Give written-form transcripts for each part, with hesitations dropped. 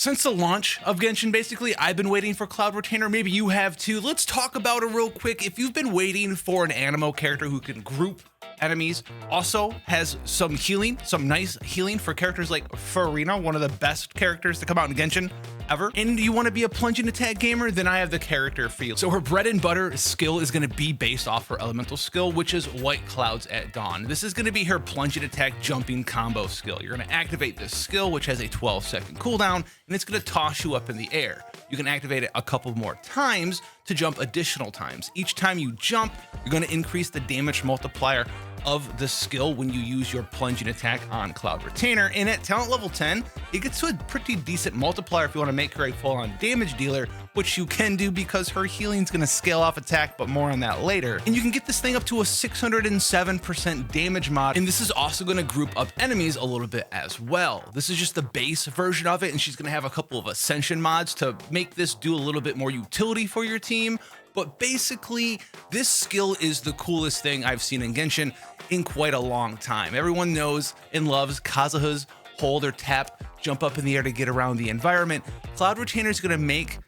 Since the launch of Genshin, basically, I've been waiting for Cloud Retainer. Maybe you have too. Let's talk about it real quick. If you've been waiting for an Animo character who can group enemies, also has some healing, some nice healing for characters like Furina, one of the best characters to come out in Genshin ever, and you want to be a plunging attack gamer, then I have the character for you. So her bread and butter skill is going to be based off her elemental skill, which is White Clouds at Dawn. This is going to be her plunging attack jumping combo skill. You're going to activate this skill, which has a 12-second cooldown, and it's going to toss you up in the air. You can activate it a couple more times to jump additional times. Each time you jump, you're going to increase the damage multiplier of the skill when you use your plunging attack on Cloud Retainer. And at talent level 10, it gets to a pretty decent multiplier if you want to make her a full-on damage dealer, which you can do because her healing's going to scale off attack, but more on that later. And you can get this thing up to a 607% damage mod, and this is also going to group up enemies a little bit as well. This is just the base version of it, and she's going to have a couple of ascension mods to make this do a little bit more utility for your team. But basically, this skill is the coolest thing I've seen in Genshin in quite a long time. Everyone knows and loves Kazuha's hold or tap, jump up in the air to get around the environment. Cloud Retainer is going to make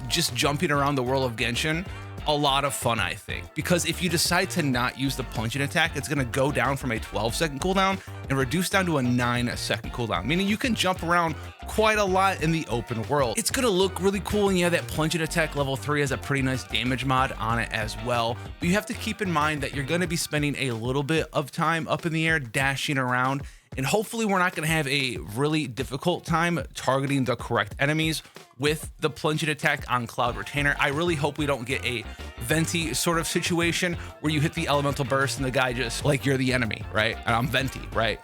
just jumping around the world of Genshin a lot of fun, I think, because if you decide to not use the plunging attack, it's going to go down from a 12-second cooldown and reduce down to a 9-second cooldown, meaning you can jump around quite a lot in the open world. It's going to look really cool, and yeah, that plunging attack level 3 has a pretty nice damage mod on it as well, but you have to keep in mind that you're going to be spending a little bit of time up in the air dashing around, and hopefully we're not going to have a really difficult time targeting the correct enemies with the plunging attack on Cloud Retainer. I really hope we don't get a Venti sort of situation where you hit the elemental burst and the guy just like, you're the enemy, right? And I'm Venti, right?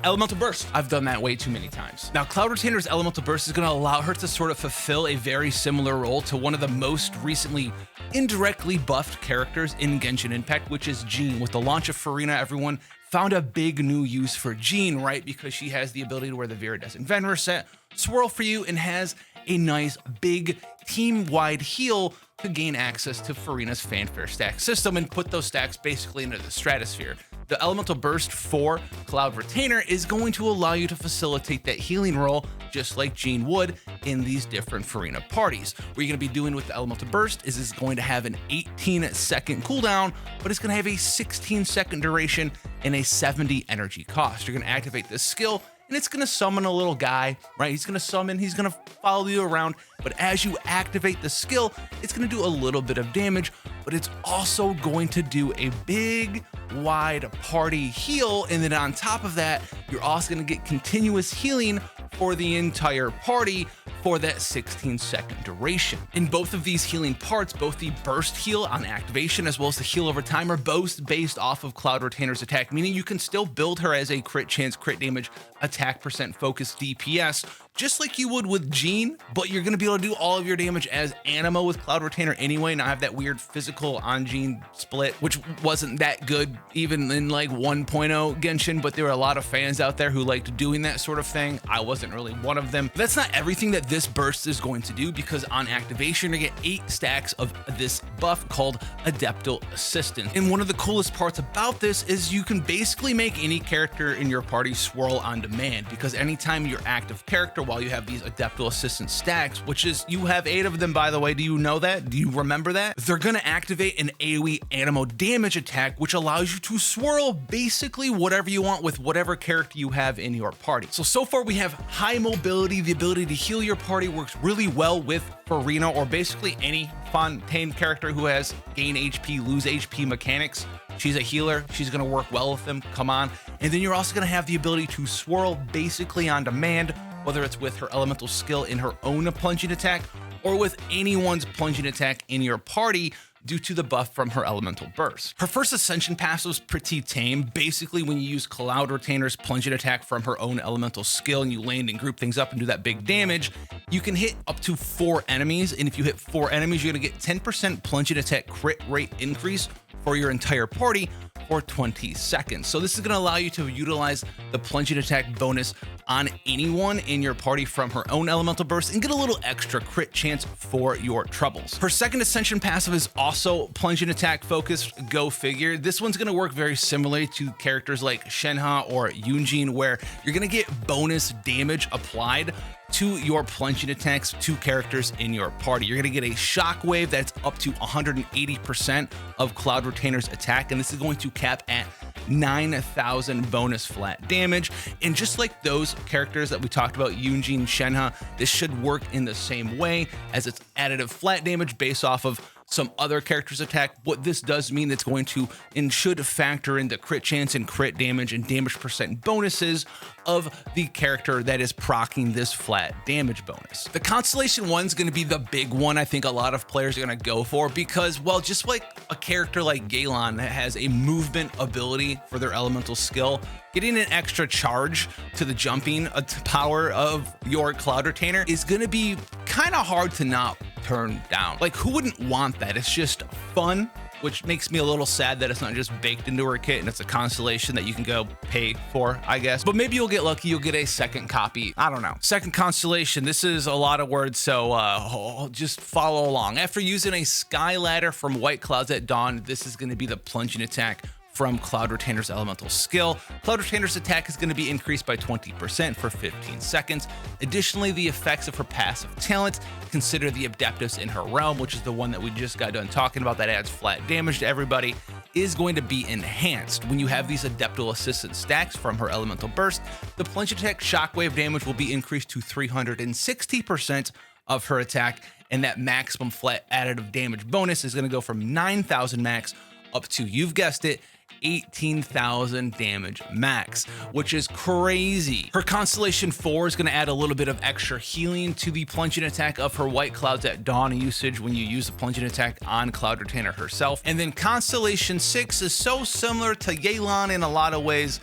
Elemental burst. I've done that way too many times. Now, Cloud Retainer's elemental burst is going to allow her to sort of fulfill a very similar role to one of the most recently indirectly buffed characters in Genshin Impact, which is Jean. With the launch of Furina, everyone found a big new use for Jean, right? Because she has the ability to wear the Viridescent Ven reset, swirl for you, and has a nice big team-wide heal to gain access to Furina's fanfare stack system and put those stacks basically into the stratosphere. The elemental burst for Cloud Retainer is going to allow you to facilitate that healing role just like Jean would in these different Furina parties. What you're going to be doing with the elemental burst is it's going to have an 18-second cooldown, but it's going to have a 16-second duration and a 70 energy cost. You're going to activate this skill, and it's going to summon a little guy, right? He's going to summon, he's going to follow you around, but as you activate the skill, it's going to do a little bit of damage, but it's also going to do a big, wide party heal, and then on top of that, you're also going to get continuous healing for the entire party for that 16-second duration. In both of these healing parts, both the burst heal on activation as well as the heal over time are both based off of Cloud Retainer's attack, meaning you can still build her as a crit chance, crit damage, attack percent focused DPS, just like you would with Jean, but you're gonna be able to do all of your damage as Animo with Cloud Retainer anyway, not have that weird physical on Jean split, which wasn't that good even in like 1.0 Genshin, but there were a lot of fans out there who liked doing that sort of thing. I wasn't really one of them. But that's not everything that this burst is going to do, because on activation, you get 8 stacks of this buff called Adeptal Assistance. And one of the coolest parts about this is you can basically make any character in your party swirl on demand, because anytime your active character, while you have these Adeptal Assistance stacks, which is, you have 8 of them, by the way. Do you know that? Do you remember that? They're going to activate an AoE Animo damage attack, which allows you to swirl basically whatever you want with whatever character you have in your party. So far we have high mobility. The ability to heal your party works really well with Furina, or basically any Fontaine character who has gain HP, lose HP mechanics. She's a healer. She's going to work well with them. Come on. And then you're also going to have the ability to swirl basically on demand, whether it's with her elemental skill in her own plunging attack or with anyone's plunging attack in your party due to the buff from her elemental burst. Her first ascension passive is pretty tame. Basically, when you use Cloud Retainer's plunging attack from her own elemental skill and you land and group things up and do that big damage, you can hit up to 4 enemies. And if you hit 4 enemies, you're gonna get 10% plunging attack crit rate increase for your entire party for 20 seconds. So this is gonna allow you to utilize the plunging attack bonus on anyone in your party from her own elemental burst and get a little extra crit chance for your troubles. Her second ascension passive is also plunging attack focused, go figure. This one's gonna work very similarly to characters like Shenhe or Yunjin, where you're gonna get bonus damage applied to your plunging attacks to characters in your party. You're going to get a shockwave that's up to 180% of Cloud Retainer's attack, and this is going to cap at 9,000 bonus flat damage. And just like those characters that we talked about, Yunjin, Shenhe, this should work in the same way as its additive flat damage based off of some other characters' attack. What this does mean, it's going to and should factor in the crit chance and crit damage and damage percent bonuses of the character that is proccing this flat damage bonus. The Constellation 1 is going to be the big one I think a lot of players are going to go for because, well, just like a character like Yelan that has a movement ability for their elemental skill, getting an extra charge to the jumping power of your Cloud Retainer is going to be kind of hard to not turn down. Like, who wouldn't want that? It's just fun, which makes me a little sad that it's not just baked into her kit and it's a constellation that you can go pay for, I guess. But maybe you'll get lucky, you'll get a second copy. I don't know. Second constellation, this is a lot of words, so just follow along. After using a Sky Ladder from White Clouds at Dawn, this is going to be the plunging attack from Cloud Retainer's elemental skill. Cloud Retainer's attack is going to be increased by 20% for 15 seconds. Additionally, the effects of her passive talent, consider the Adeptus in her realm, which is the one that we just got done talking about that adds flat damage to everybody, is going to be enhanced. When you have these Adeptal Assistant stacks from her elemental burst, the plunge attack shockwave damage will be increased to 360% of her attack, and that maximum flat additive damage bonus is going to go from 9,000 max up to, you've guessed it, 18,000 damage max, which is crazy. Her Constellation 4 is going to add a little bit of extra healing to the plunging attack of her White Clouds at Dawn usage when you use the plunging attack on Cloud Retainer herself. And then Constellation 6 is so similar to Yelan in a lot of ways.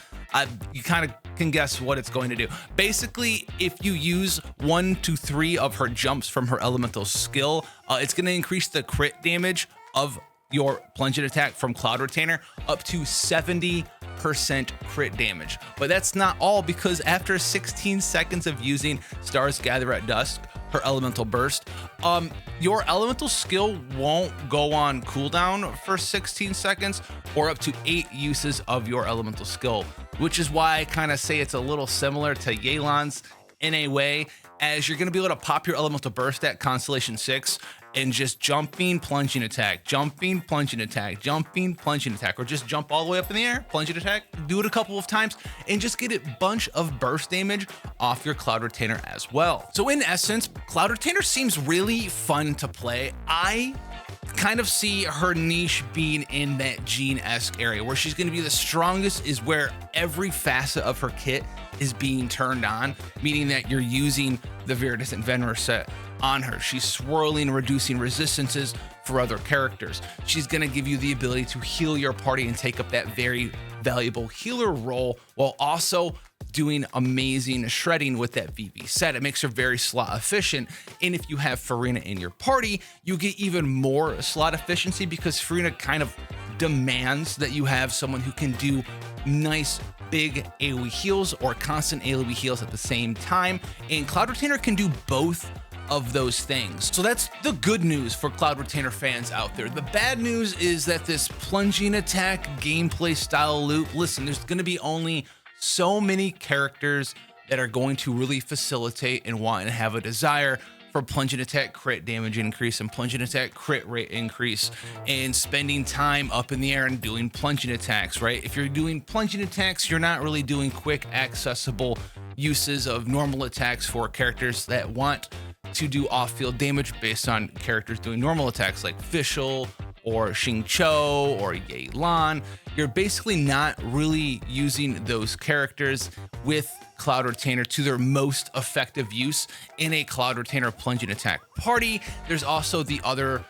You kind of can guess what it's going to do. Basically, if you use 1 to 3 of her jumps from her elemental skill, it's going to increase the crit damage of your plunging attack from Cloud Retainer up to 70% crit damage. But that's not all, because after 16 seconds of using Stars Gather at Dusk, her elemental burst, your elemental skill won't go on cooldown for 16 seconds or up to 8 uses of your elemental skill, which is why I kind of say it's a little similar to Yelan's in a way, as you're going to be able to pop your elemental burst at Constellation 6 and just jumping, plunging attack, jumping, plunging attack, jumping, plunging attack, or just jump all the way up in the air, plunging attack, do it a couple of times, and just get a bunch of burst damage off your Cloud Retainer as well. So in essence, Cloud Retainer seems really fun to play. I kind of see her niche being in that Jean-esque area where she's going to be the strongest, is where every facet of her kit is being turned on, meaning that you're using the Viridescent Venerer set on her. She's swirling and reducing resistances for other characters. She's going to give you the ability to heal your party and take up that very valuable healer role while also doing amazing shredding with that VV set. It makes her very slot efficient. And if you have Farina in your party, you get even more slot efficiency, because Farina kind of demands that you have someone who can do nice big AoE heals or constant AoE heals at the same time. And Cloud Retainer can do both of those things. So that's the good news for Cloud Retainer fans out there. The bad news is that this plunging attack gameplay style loop, listen, there's going to be only so many characters that are going to really facilitate and want and have a desire for plunging attack crit damage increase and plunging attack crit rate increase and spending time up in the air and doing plunging attacks, right? If you're doing plunging attacks, you're not really doing quick accessible uses of normal attacks for characters that want to do off-field damage based on characters doing normal attacks like Fischl or Xingqiu or Yelan. You're basically not really using those characters with Cloud Retainer to their most effective use in a Cloud Retainer plunging attack party. There's also the other,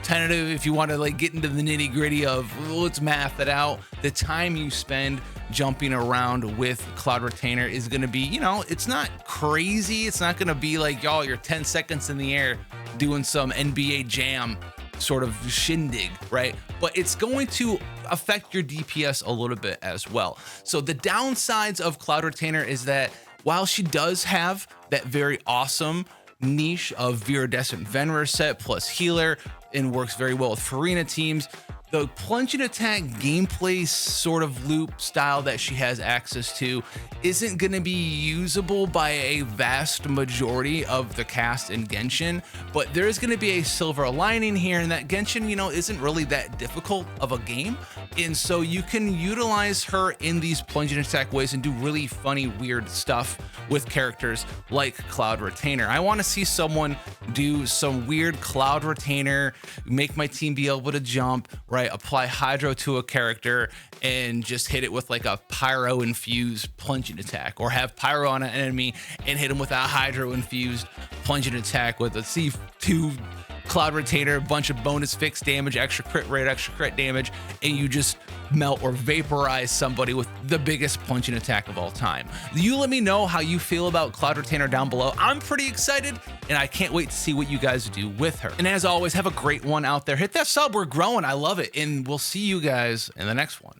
tentative, if you want to like get into the nitty gritty of, let's math it out. The time you spend jumping around with Cloud Retainer is going to be, it's not crazy. It's not going to be like, y'all, you're 10 seconds in the air doing some NBA Jam sort of shindig, right? But it's going to affect your DPS a little bit as well. So the downsides of Cloud Retainer is that while she does have that very awesome niche of Viridescent Venerer set plus healer and works very well with Farina teams, the plunge and attack gameplay sort of loop style that she has access to isn't going to be usable by a vast majority of the cast in Genshin, but there's going to be a silver lining here in that Genshin, you know, isn't really that difficult of a game. And so you can utilize her in these plunge and attack ways and do really funny, weird stuff with characters like Cloud Retainer. I want to see someone do some weird Cloud Retainer, make my team be able to jump, right? Apply Hydro to a character and just hit it with like a Pyro infused plunge and attack, or have Pyro on an enemy and hit him with a Hydro infused plunge and attack with a C2 Cloud Retainer, a bunch of bonus fixed damage, extra crit rate, extra crit damage, and you just melt or vaporize somebody with the biggest plunge and attack of all time. You let me know how you feel about Cloud Retainer down below. I'm pretty excited, and I can't wait to see what you guys do with her. And as always, have a great one out there. Hit that sub, we're growing, I love it, and we'll see you guys in the next one.